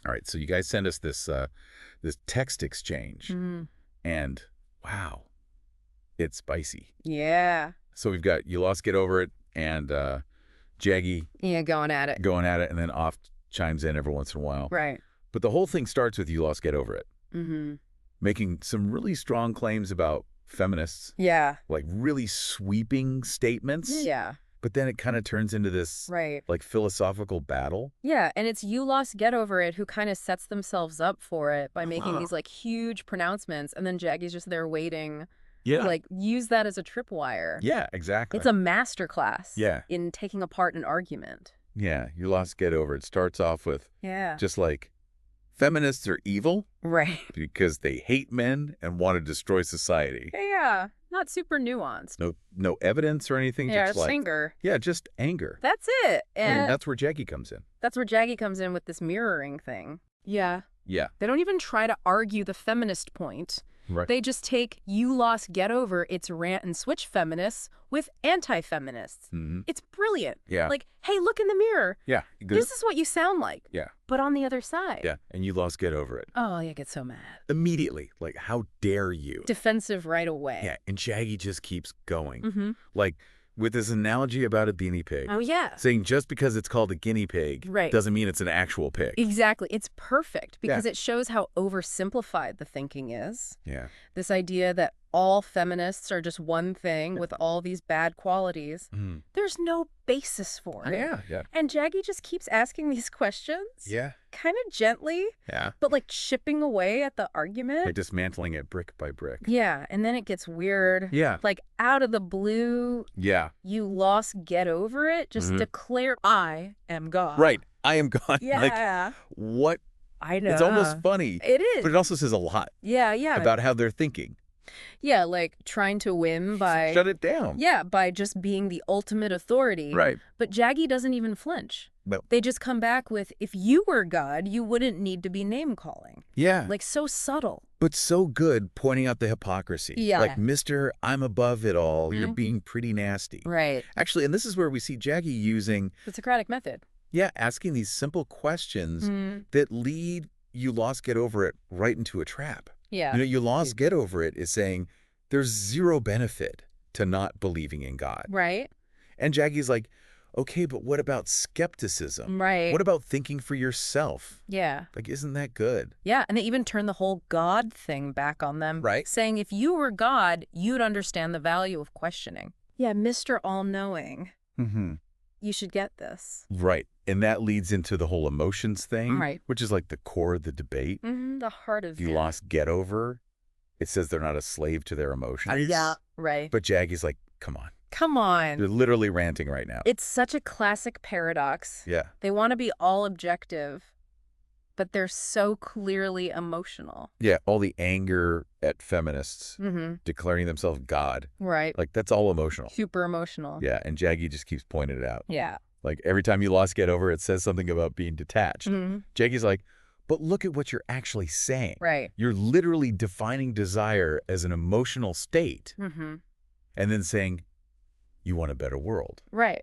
All right, so you guys send us this this text exchange, and wow, it's spicy. Yeah. So we've got you lost, get over it, and Jaggy Yeah, going at it. and then off chimes in every once in a while. Right. But the whole thing starts with you lost, get over it, Mm-hmm. making some really strong claims about feminists, Yeah. like really sweeping statements. Yeah. But then it kind of turns into this Right. like philosophical battle. Yeah, and it's you lost, get over it who kind of sets themselves up for it by making these like huge pronouncements, and then Jaggy's just there waiting. Yeah. Like, use that as a tripwire. Yeah, exactly. It's a masterclass Yeah. in taking apart an argument. Yeah, you lost, get over it. Starts off with Yeah. just like feminists are evil Right. because they hate men and want to destroy society. Yeah. Not super nuanced. No evidence or anything. Yeah, just it's like, anger. yeah, just anger. That's it. And And that's where Jaggy comes in. that's where Jaggy comes in with this mirroring thing. Yeah. Yeah. They don't even try to argue the feminist point. Right. They just take you lost, get over its rant and switch feminists with anti-feminists. Mm-hmm. It's brilliant. Yeah. Like, hey, look in the mirror. Yeah. This is what you sound like. Yeah. But on the other side. Yeah. And you lost, get over it. Oh, I get so mad. Immediately. Like, how dare you? Defensive right away. Yeah. And Jaggy just keeps going. Mm-hmm. Like, with this analogy about a guinea pig. Oh, yeah. Saying just because it's called a guinea pig Right. doesn't mean it's an actual pig. Exactly. It's perfect because Yeah. it shows how oversimplified the thinking is. Yeah. This idea that all feminists are just one thing with all these bad qualities. Mm. There's no basis for it. Yeah. Yeah. And Jaggy just keeps asking these questions. Yeah. Kind of gently, Yeah. but like chipping away at the argument. Like dismantling it brick by brick. Yeah, and then it gets weird. Yeah. Like out of the blue, Yeah. you lost, get over it. Just declare, I am God. Right. I am gone. Yeah. Like, what? I know. It's almost funny. It is. But it also says a lot Yeah, yeah. about how they're thinking. Yeah, like trying to win by... Shut it down. Yeah, by just being the ultimate authority. Right. But Jaggy doesn't even flinch. No. They just come back with, if you were God, you wouldn't need to be name-calling. Yeah. Like, so subtle. But so good pointing out the hypocrisy. Yeah. Like, Mr. I'm above it all. You're being pretty nasty. Right. Actually, and this is where we see Jaggy using, The Socratic method. yeah, asking these simple questions that lead you lost, get over it right into a trap. Yeah. You know, you lost, get over it is saying there's zero benefit to not believing in God. Right? And Jaggy's like, okay, but what about skepticism? Right. What about thinking for yourself? Yeah. Like, isn't that good? Yeah, and they even turn the whole God thing back on them. Right. Saying if you were God, you'd understand the value of questioning. Yeah, Mr. All-Knowing. Mm-hmm. You should get this. Right. And that leads into the whole emotions thing, Right. which is like the core of the debate. The heart of If you lost, get over. It says they're not a slave to their emotions. Yeah. Right. But Jaggy's like, come on. Come on. They're literally ranting right now. It's such a classic paradox. Yeah. They want to be all objective, but they're so clearly emotional. Yeah. All the anger at feminists Mm-hmm. declaring themselves God. Right. Like, that's all emotional. Super emotional. Yeah. And Jaggy just keeps pointing it out. Yeah. Like, every time you lost, get over, it says something about being detached. Mm-hmm. Jaggy's like, but look at what you're actually saying. Right. You're literally defining desire as an emotional state Mm-hmm. and then saying you want a better world, Right.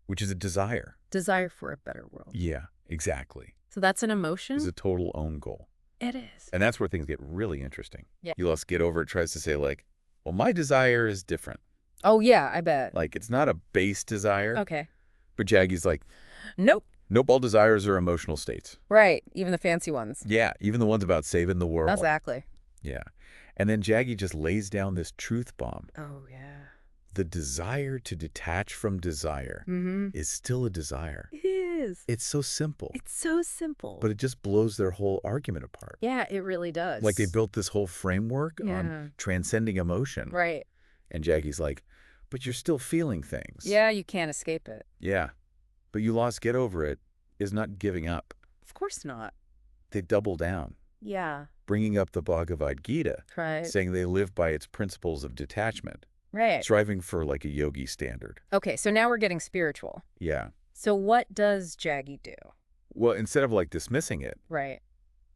which is a desire. Desire for a better world. Yeah, exactly. So that's an emotion? It's a total own goal. It is. And that's where things get really interesting. Yeah. You lost, get over, it tries to say like, well, my desire is different. Oh, yeah, I bet. Like, it's not a base desire. Okay. But Jaggy's like, Nope. nope, all desires are emotional states. Right. Even the fancy ones. Yeah, even the ones about saving the world. Exactly. Yeah. And then Jaggy just lays down this truth bomb. Oh, yeah. The desire to detach from desire is still a desire. It is. It's so simple. It's so simple. But it just blows their whole argument apart. Yeah, it really does. Like, they built this whole framework on transcending emotion. Right. And Jaggy's like, but you're still feeling things. Yeah, you can't escape it. Yeah. But you lost, get over it is not giving up. Of course not. They double down, Yeah. bringing up the Bhagavad Gita, Right. saying they live by its principles of detachment, Right. striving for like a yogi standard. Okay, so now we're getting spiritual. Yeah. So what does Jaggy do? Well, instead of like dismissing it, Right.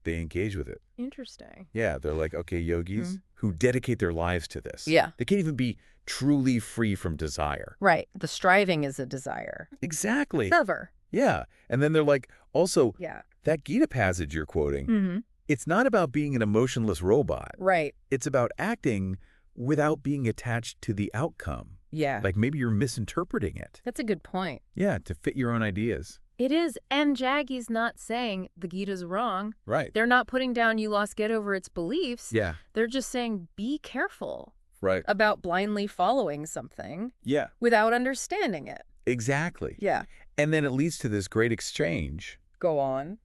they engage with it. Interesting. Yeah, they're like, okay, yogis who dedicate their lives to this. Yeah. They can't even be truly free from desire. Right. The striving is a desire. Exactly. Clever. Yeah. And then they're like, also, Yeah. that Gita passage you're quoting, Mm-hmm. it's not about being an emotionless robot. Right. It's about acting without being attached to the outcome. Yeah. Like maybe you're misinterpreting it. That's a good point. Yeah, to fit your own ideas. It is. And Jaggy's not saying the Gita's wrong. Right. They're not putting down you lost get over its beliefs. Yeah. They're just saying be careful Right. about blindly following something Yeah. without understanding it. Exactly. Yeah. And then it leads to this great exchange Go on.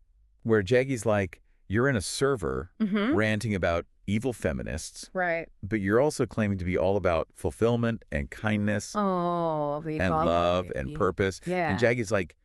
where Jaggy's like, you're in a server Mm-hmm. ranting about evil feminists, Right. but you're also claiming to be all about fulfillment and kindness Oh, the and love and equality. purpose. Yeah. And Jaggy's like,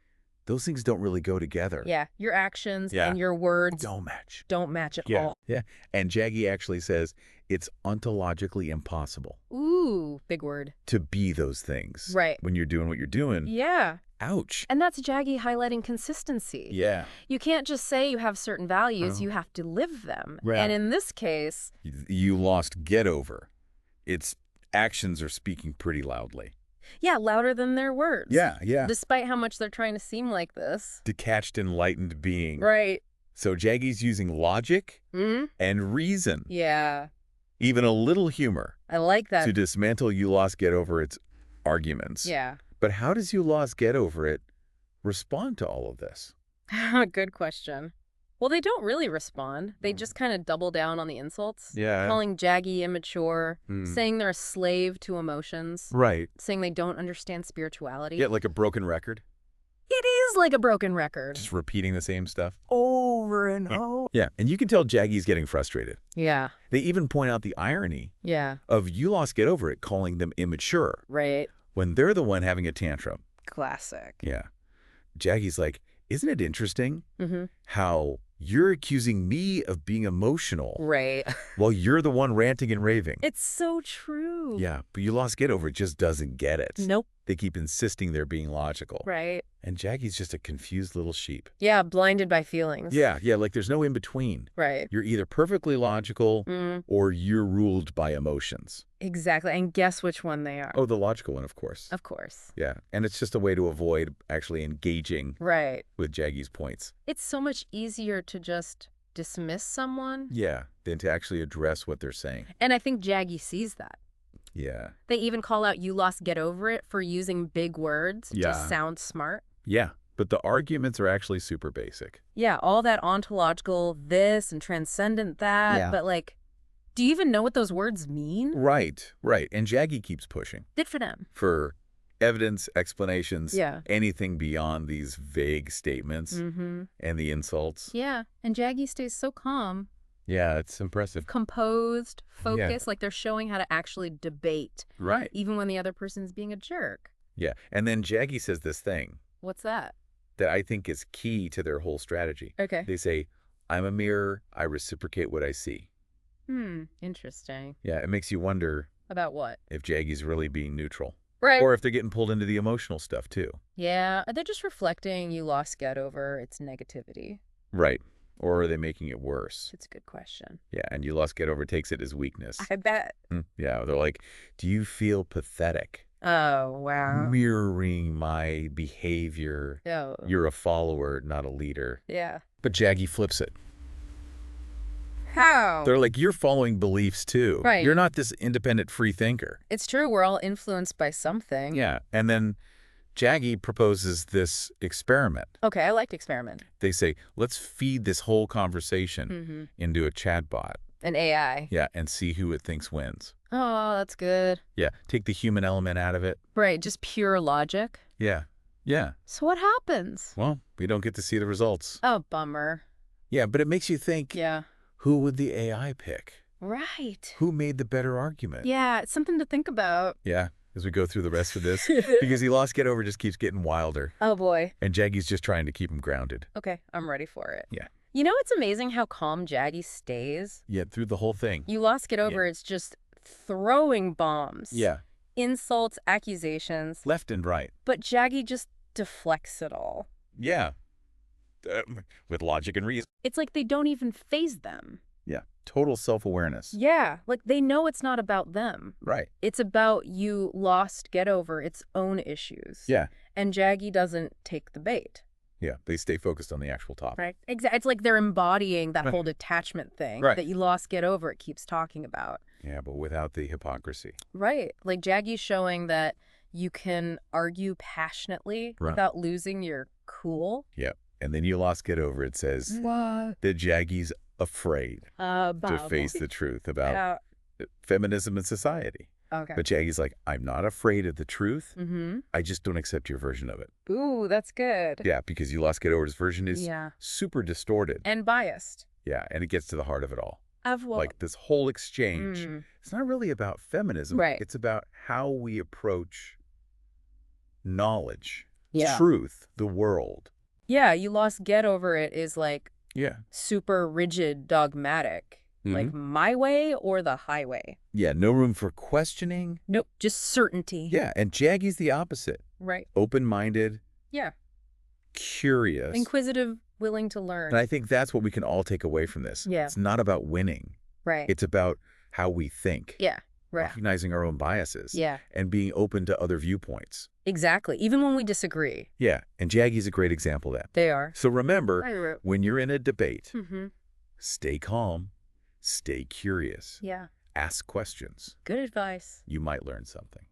those things don't really go together. Yeah. Your actions Yeah. and your words Don't match. don't match at Yeah. all. Yeah. And Jaggy actually says it's ontologically impossible Ooh, big word. to be those things. Right. When you're doing what you're doing. Yeah. Ouch. And that's Jaggy highlighting consistency. Yeah. You can't just say you have certain values, Oh. you have to live them. Right. And in this case, You lost get over. Its actions are speaking pretty loudly. yeah, louder than their words. Yeah. Yeah. Despite how much they're trying to seem like this. Detached, enlightened being. Right. So Jaggy's using logic Hmm? and reason, Yeah. even a little humor, I like that. to dismantle you lost get over its arguments. Yeah. But how does you lost get over it respond to all of this? Good question. Well, they don't really respond. They just kind of double down on the insults. Yeah. Calling Jaggy immature, Hmm. saying they're a slave to emotions, Right. saying they don't understand spirituality. Yeah, like a broken record. It is like a broken record. Just repeating the same stuff. Over and over. Yeah, and you can tell Jaggy's getting frustrated. Yeah. They even point out the irony Yeah. of you lost get over it calling them immature Right. when they're the one having a tantrum. Classic. Yeah. Jaggy's like, isn't it interesting Mm-hmm. how you're accusing me of being emotional Right. while you're the one ranting and raving? It's so true. Yeah, but you lost get over it just doesn't get it. Nope. They keep insisting they're being logical. Right. And Jaggy's just a confused little sheep. Yeah, blinded by feelings. Yeah, like there's no in between. Right. You're either perfectly logical Mm, or you're ruled by emotions. exactly. And guess which one they are. Oh, the logical one, of course. Of course. Yeah, and it's just a way to avoid actually engaging Right. with Jaggy's points. It's so much easier to just dismiss someone. Yeah, than to actually address what they're saying. And I think Jaggy sees that. Yeah. They even call out you lost get over it for using big words Yeah. to sound smart. Yeah, but the arguments are actually super basic. Yeah, all that ontological this and transcendent that. Yeah. But like, do you even know what those words mean? Right. And Jaggy keeps pushing Good for them. for evidence, explanations, Yeah. anything beyond these vague statements Mm-hmm. and the insults. Yeah. And Jaggy stays so calm, Yeah, it's impressive. composed, focused, like they're showing how to actually debate, Right. even when the other person's being a jerk. Yeah, and then Jaggy says this thing What's that? that I think is key to their whole strategy. Okay. They say, I'm a mirror, I reciprocate what I see. Interesting. Yeah, it makes you wonder About what? if Jaggy's really being neutral. Right. Or if they're getting pulled into the emotional stuff, too. Yeah, they're just reflecting you lost get over its negativity. Right. Or are they making it worse? It's a good question. Yeah, and you lost get over takes it as weakness. I bet. Yeah, they're like, do you feel pathetic? Oh, wow. Mirroring my behavior. Oh. You're a follower, not a leader. Yeah. But Jaggy flips it. How? They're like, you're following beliefs too. Right. You're not this independent free thinker. It's true. We're all influenced by something. Yeah. And then Jaggy proposes this experiment. Okay, I liked experiment. They say, let's feed this whole conversation Mm-hmm. into a chatbot. An AI. Yeah, and see who it thinks wins. Oh, that's good. Yeah, take the human element out of it. Right, just pure logic. Yeah. So what happens? Well, we don't get to see the results. Oh, bummer. Yeah, but it makes you think, Yeah. who would the AI pick? Right. Who made the better argument? Yeah, it's something to think about. Yeah, as we go through the rest of this. Because he lost get over just keeps getting wilder. Oh, boy. And Jaggy's just trying to keep him grounded. Okay, I'm ready for it. Yeah. You know, it's amazing how calm Jaggy stays. Yeah, through the whole thing. You lost get over, it's just throwing bombs. Yeah, Insults, accusations. left and right. But Jaggy just deflects it all. Yeah. With logic and reason. It's like they don't even faze them. Yeah, total self-awareness. Yeah, like they know it's not about them. Right. It's about you lost get over its own issues. Yeah. And Jaggy doesn't take the bait. Yeah, they stay focused on the actual topic. Right. Exactly. It's like they're embodying that Right. whole detachment thing Right. that you lost, get over it keeps talking about. Yeah, but without the hypocrisy. Right. Like Jaggy's showing that you can argue passionately Right. without losing your cool. Yeah. And then you lost get over it says that Jaggy's afraid to face the truth about feminism and society. Okay. But Jaggy's like, I'm not afraid of the truth. Mm-hmm. I just don't accept your version of it. Ooh, that's good. Yeah, because you lost get over's version is Yeah. super distorted. And biased. Yeah, and it gets to the heart of it all. Of what? Like this whole exchange. It's not really about feminism. Right. It's about how we approach knowledge, Yeah. truth, the world. Yeah, you lost get over it is like Yeah. super rigid, dogmatic. Like my way or the highway. Yeah, no room for questioning. Nope, just certainty. Yeah, and Jaggy's the opposite. Right. Open-minded, Yeah. curious. Inquisitive, willing to learn. And I think that's what we can all take away from this. Yeah. It's not about winning. Right. It's about how we think. Yeah. Right. Recognizing our own biases. Yeah. And being open to other viewpoints. Exactly. Even when we disagree. Yeah, and Jaggy's a great example of that. They are. So remember, when you're in a debate, Mm-hmm. stay calm, stay curious, Yeah. ask questions. Good advice. You might learn something.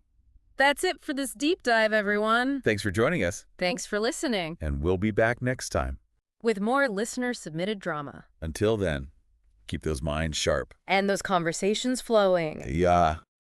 That's it for this deep dive, everyone. Thanks for joining us, Thanks for listening. and we'll be back next time. With more listener-submitted drama. Until then, keep those minds sharp. And those conversations flowing. Yeah.